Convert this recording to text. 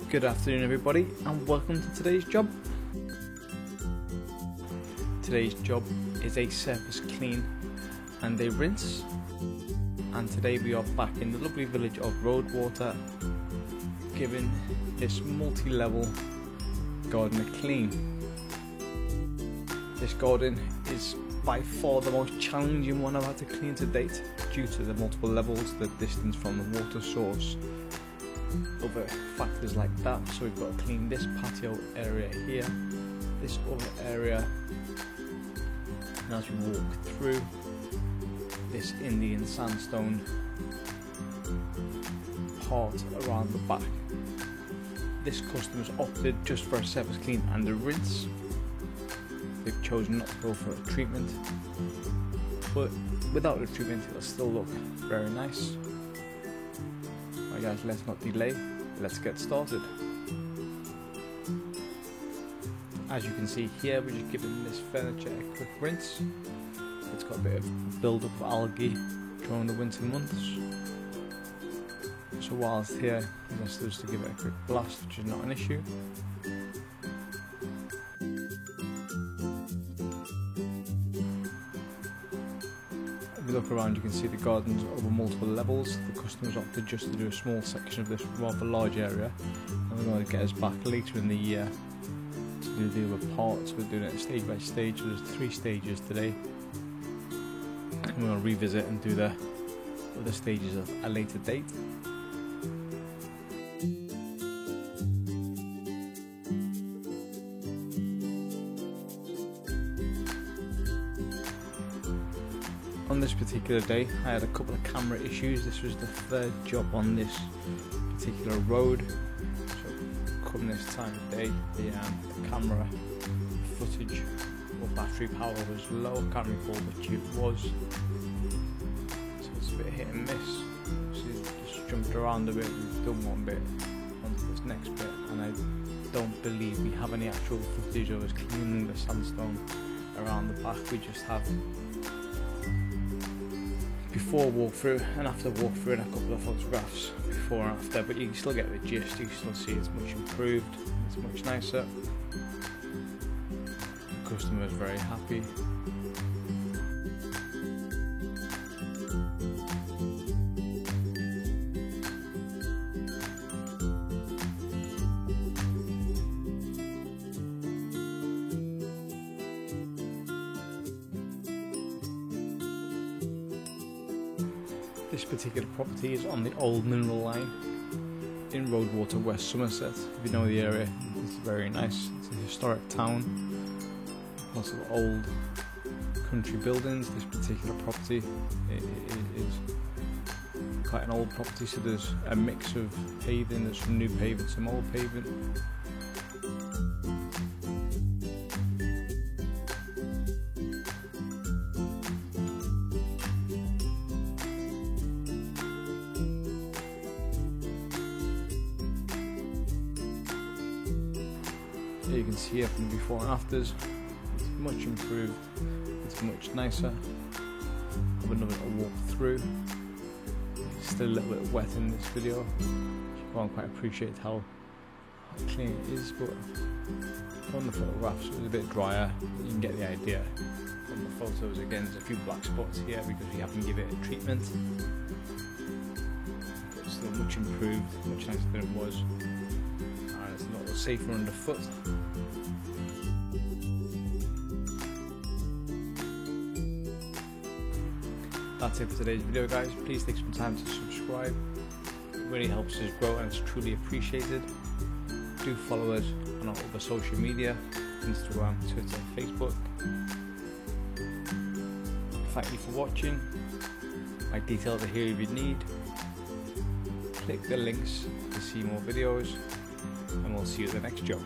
Good afternoon everybody and welcome to today's job. Today's job is a surface clean and a rinse, and today we are back in the lovely village of Roadwater giving this multi-level garden a clean. This garden is by far the most challenging one I've had to clean to date due to the multiple levels, the distance from the water source, other factors like that. So we've got to clean this patio area here, this other area, and as we walk through this Indian sandstone part around the back. This customer's opted just for a surface clean and a rinse. They've chosen not to go for a treatment, but without the treatment it'll still look very nice. Right guys, let's not delay, let's get started. As you can see here, we're just giving this furniture a quick rinse. It's got a bit of build-up of algae during the winter months. So whilst here, let's just give it a quick blast, which is not an issue. If you look around, you can see the garden's over multiple levels. The customer's opted just to do a small section of this rather large area, and we're going to get us back later in the year to do the other parts. We're doing it stage by stage, so there's 3 stages today. And we're going to revisit and do the other stages at a later date. On this particular day, I had a couple of camera issues. This was the 3rd job on this particular road. So come this time of day, the camera footage or battery power was low. I can't recall which it was. So it's a bit hit and miss. So just jumped around a bit. We've done one bit onto this next bit, and I don't believe we have any actual footage of us cleaning the sandstone around the back. We just have before walkthrough and after walkthrough and a couple of photographs before and after, but you can still get the gist. You can still see it's much improved, it's much nicer. The customer is very happy. This particular property is on the old mineral line in Roadwater, West Somerset. If you know the area, it's very nice. It's a historic town, lots of old country buildings. This particular property is quite an old property, so there's a mix of paving. There's some new paving, some old paving. You can see here from before and afters, it's much improved, it's much nicer. Have another little walk through. It's still a little bit wet in this video. You can't quite appreciate how clean it is, but on the photographs it was a bit drier. You can get the idea. On the photos again, there's a few black spots here because we haven't given it a treatment. But it's still much improved, much nicer than it was. And it's a lot safer underfoot. That's it for today's video guys. Please take some time to subscribe. It really helps us grow and it's truly appreciated. Do follow us on our other social media, Instagram, Twitter, Facebook. Thank you for watching. My details are here if you need. Click the links to see more videos, and we'll see you at the next job.